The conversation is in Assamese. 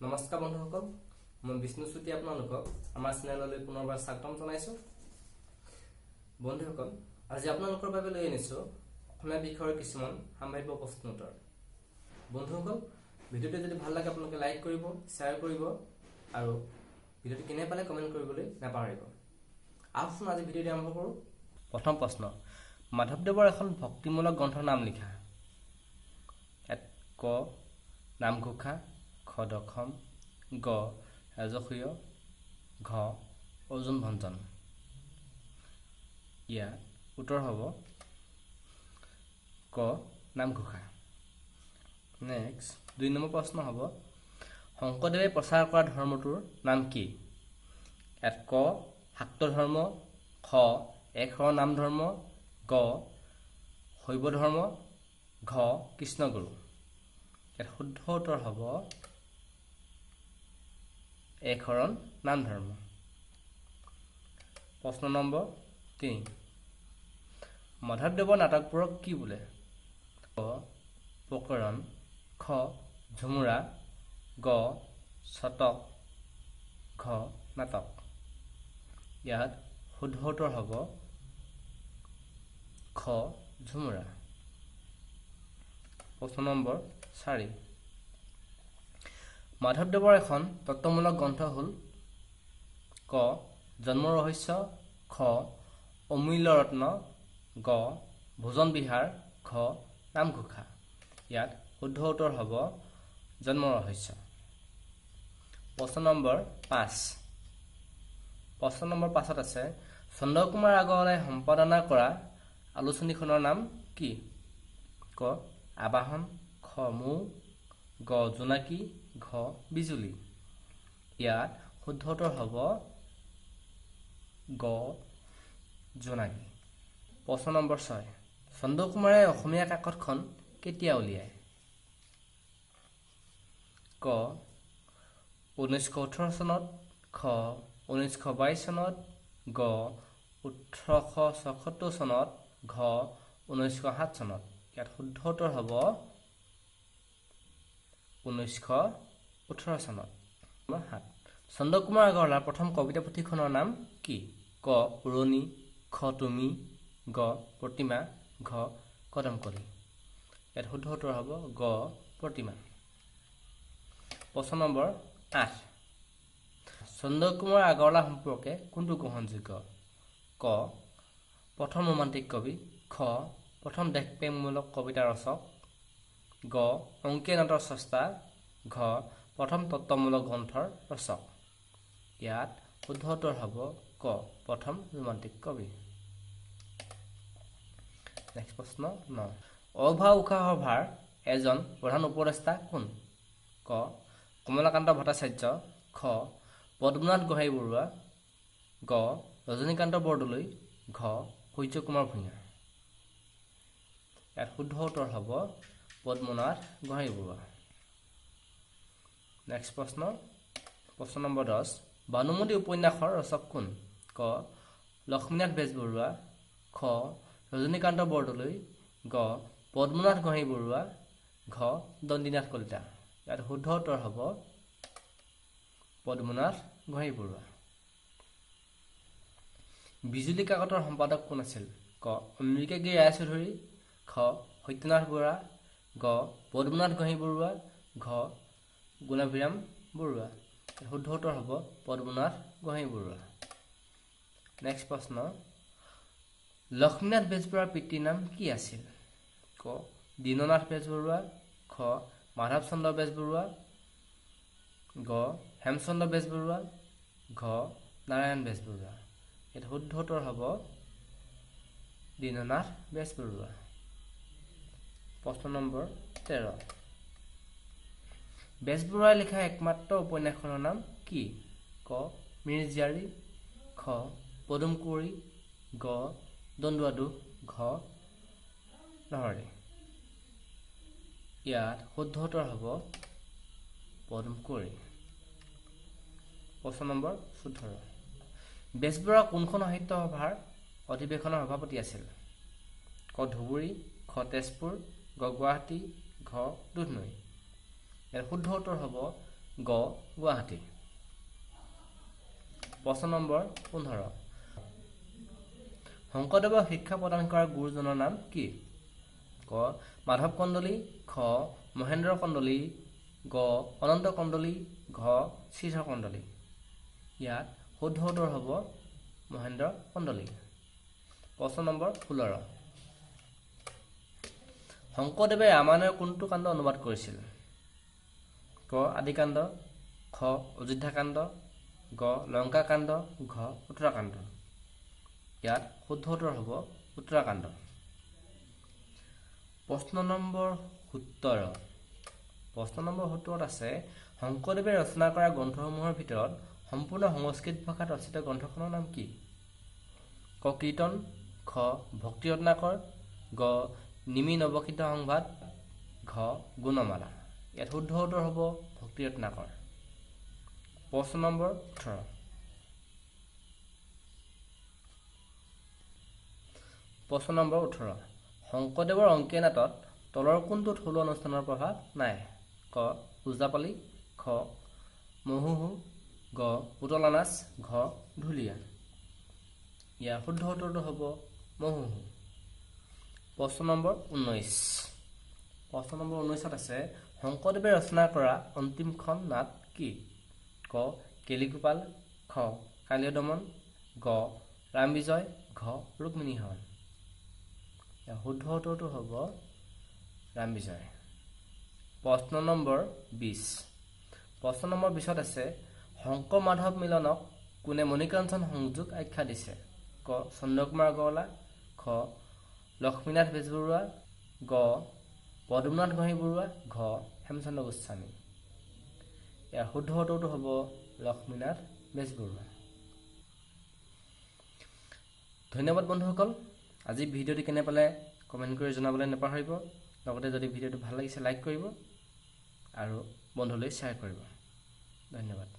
নমস্কাৰ বন্ধুসকল, মই বিষ্ণু চুটি আপোনালোকক আমাৰ চেনেললৈ পুনৰবাৰ স্বাগতম জনাইছো। বন্ধুসকল, আজি আপোনালোকৰ বাবে লৈ আনিছো অসমীয়া বিষয়ৰ কিছুমান সাম্ভাব্য প্ৰশ্নোত্তৰ। বন্ধুসকল, ভিডিঅ'টো যদি ভাল লাগে আপোনালোকে লাইক কৰিব, শ্বেয়াৰ কৰিব আৰু ভিডিঅ'টো কেনে পালে কমেণ্ট কৰিবলৈ নাপাহৰিব। আহকচোন আজি ভিডিঅ'টো আৰম্ভ কৰোঁ। প্ৰথম প্ৰশ্ন, মাধৱদেৱৰ এখন ভক্তিমূলক গ্ৰন্থৰ নাম লিখা। ক নামঘোষা, খ দশম, গ ৰাজসূয়, ঘ অৰ্জুন ভঞ্জন। ইয়াৰ উত্তৰ হ'ব ক নামঘোষা। নেক্সট 2 নম্বৰ প্ৰশ্ন হ'ব, শংকৰদেৱে প্ৰচাৰ কৰা ধৰ্মটোৰ নাম কি? ইয়াত ক শাক্ত ধৰ্ম, খ এক শৰণ নাম ধৰ্ম, গ শৈৱ ধৰ্ম, ঘ কৃষ্ণগুৰু। ইয়াত শুদ্ধ উত্তৰ হ'ব এক শৰণ নাম ধৰ্ম। প্ৰশ্ন নম্বৰ 3, মাধৱদেৱৰ নাটকবোৰক কি বোলে? ক প্ৰকৰণ, খ ঝুমুৰা, গ শতক, ঘ নাটক। ইয়াত শুদ্ধ উত্তৰ হ'ব খ ঝুমুৰা। প্ৰশ্ন নম্বৰ 4, মাধৱদেৱৰ এখন তত্ত্বমূলক গ্ৰন্থ হ'ল? ক জন্ম ৰহস্য, খ অমূল্য ৰত্ন, গ ভোজন বিহাৰ, ঘ নামঘোষা। ইয়াত শুদ্ধ উত্তৰ হ'ব জন্ম ৰহস্য। প্ৰশ্ন নম্বৰ 5, প্ৰশ্ন নম্বৰ 5ত আছে, চন্দ্ৰকুমাৰ আগৰৱালাই সম্পাদনা কৰা আলোচনীখনৰ নাম কি? ক আবাহন, খ মৌ, গ জোনাকী, ঘ বিজুলী। ইয়াত শুদ্ধ উত্তৰ হ'ব গ জোনাকী। প্ৰশ্ন নম্বৰ 6, চন্দ্ৰকুমাৰে অসমীয়া কাকতখন কেতিয়া উলিয়ায়? ক 1918 চনত, খ 1922 চনত, গ 1876 চনত, ঘ 1907 চনত। ইয়াত শুদ্ধ উত্তৰ হ'ব 1918 চনত। 7, চন্দ্ৰকুমাৰ আগৰৱালাৰ প্ৰথম কবিতা পুথিখনৰ নাম কি? ক উৰণি, খ তুমি, গ প্ৰতিমা, ঘ কদমকলি। ইয়াত শুদ্ধ উত্তৰ হ'ব গ প্ৰতিমা। প্ৰশ্ন নম্বৰ 8, চন্দ্ৰকুমাৰ আগৰৱালা সম্পৰ্কে কোনটো গ্ৰহণযোগ্য? ক প্ৰথম ৰোমান্টিক কবি, খ প্ৰথম দেশপ্ৰেমমূলক কবিতা ৰচক, গ অংকীয়া নাটৰ স্ৰষ্টা, ঘ প্ৰথম তত্ত্বমূলক গ্ৰন্থৰ ৰচক। ইয়াত শুদ্ধ উত্তৰ হ'ব ক প্ৰথম ৰোমান্টিক কবি। নেক্সট প্ৰশ্ন 9, অভা উষা সভাৰ এজন প্ৰধান উপদেষ্টা কোন? ক কমলাকান্ত ভট্টাচাৰ্য, খ পদ্মনাথ গোহাঁই বৰুৱা, গ ৰজনীকান্ত বৰদলৈ, ঘ সূৰ্যকুমাৰ ভূঞা। ইয়াত শুদ্ধ উত্তৰ হ'ব পদ্মনাথ গোহাঁই বৰুৱা। নেক্সট প্ৰশ্ন নম্বৰ 10, ভানুমতী উপন্যাসৰ ৰচক কোন? ক লক্ষ্মীনাথ বেজবৰুৱা, খ ৰজনীকান্ত বৰদলৈ, গ পদ্মনাথ গোহাঁই বৰুৱা, ঘ দণ্ডিনাথ কলিতা। ইয়াত শুদ্ধ উত্তৰ হ'ব পদ্মনাথ গোহাঁই বৰুৱা। বিজুলী কাকতৰ সম্পাদক কোন আছিল? ক অম্বিকাগিৰি ৰায়চৌধুৰী, খ সত্যনাথ বৰা, গ পদ্মনাথ গোহাঁই বৰুৱা, ঘ গুণাভিৰাম বৰুৱা। শুদ্ধ উত্তৰ হ'ব পদ্মনাথ গোহাঁই বৰুৱা। নেক্সট প্ৰশ্ন, লক্ষ্মীনাথ বেজবৰুৱাৰ পিতৃৰ নাম কি আছিল? ক দীননাথ বেজবৰুৱা, খ মাধৱ চন্দ্ৰ বেজবৰুৱা, গ হেমচন্দ্ৰ বেজবৰুৱা, ঘ নাৰায়ণ বেজবৰুৱা। ইয়াত শুদ্ধ উত্তৰ হ'ব দীননাথ বেজবৰুৱা। প্ৰশ্ন নম্বৰ 13, বেজবৰুৱাই লিখা একমাত্ৰ উপন্যাসখনৰ নাম কি? ক মিৰিজীয়াৰী, খ পদুম কুঁৱৰী, গ দন্দুৱাদুহ, ঘ লহৰী। ইয়াত শুদ্ধ উত্তৰ হ'ব পদুম কুঁৱৰী। প্ৰশ্ন নম্বৰ 14, বেজবৰুৱা কোনখন সাহিত্য সভাৰ অধিৱেশনৰ সভাপতি আছিল? ক ধুবুৰী, খ তেজপুৰ, গ গুৱাহাটী, ঘ দুধনৈ। ইয়াৰ শুদ্ধ উত্তৰ হ'ব গ গুৱাহাটী। প্ৰশ্ন নম্বৰ 15 শংকৰদেৱক শিক্ষা প্ৰদান কৰা গুৰুজনৰ নাম কি? ক মাধৱ কন্দলী, খ মহেন্দ্ৰ কন্দলী, গ অনন্ত কন্দলী, ঘ শ্ৰীধৰ কন্দলী। ইয়াত শুদ্ধ উত্তৰ হ'ব মহেন্দ্ৰ কন্দলী। প্ৰশ্ন নম্বৰ 16 শংকৰদেৱে ৰামায়ণৰ কোনটো কাণ্ড অনুবাদ কৰিছিল? ক আদিকাণ্ড, খ অযোধ্যাকাণ্ড, গ লংকাকাণ্ড, ঘ উত্তৰাকাণ্ড। ইয়াত শুদ্ধ উত্তৰ হ'ব উত্তৰাকাণ্ড। প্ৰশ্ন নম্বৰ 17 আছে শংকৰদেৱে ৰচনা কৰা গ্ৰন্থসমূহৰ ভিতৰত সম্পূৰ্ণ সংস্কৃত ভাষাত ৰচিত গ্ৰন্থখনৰ নাম কি? ক কীৰ্তন, খ ভক্তি ৰত্নাকৰ, গ নিমি নৱকীৰ্তন সংবাদ, ঘ গুণমালা। ইয়াত শুদ্ধ উত্তৰ হ'ব ভক্তি ৰত্নাকৰ। প্ৰশ্ন নম্বৰ 18 শংকৰদেৱৰ অংকীয়া নাটত তলৰ কোনটো থলুৱা অনুষ্ঠানৰ প্ৰভাৱ নাই? ক ওজাপালি, খ মহোহো, গ পুতলা নাচ, ঘ ঢুলীয়া। ইয়াৰ শুদ্ধ উত্তৰটো হ'ব মহোহো। প্ৰশ্ন নম্বৰ 19 আছে শংকৰদেৱে ৰচনা কৰা অন্তিমখন নাট কি? ক কেলিগোপাল, খ কালীয় দমন, গ ৰাম বিজয়, ঘ ৰুক্মিণী হৰণ। শুদ্ধ উত্তৰটো হ'ব ৰাম বিজয়। প্ৰশ্ন নম্বৰ 20 আছে শংকৰ মাধৱ মিলনক কোনে মণিকাঞ্চন সংযোগ আখ্যা দিছে? ক চন্দ্ৰকুমাৰ আগৰৱালা, খ লক্ষ্মীনাথ বেজবৰুৱা, গ পদুমনাথ গোহাঞিবৰুৱা, ঘ হেমচন্দ্ৰ গোস্বামী। ইয়াৰ শুদ্ধ উত্তৰটো হ'ব লক্ষ্মীনাথ বেজবৰুৱা। ধন্যবাদ বন্ধুসকল। আজি ভিডিঅ'টি কেনে পালে কমেণ্ট কৰি জনাবলৈ নাপাহৰিব। লগতে যদি ভিডিঅ'টো ভাল লাগিছে লাইক কৰিব আৰু বন্ধুলৈ শ্বেয়াৰ কৰিব। ধন্যবাদ।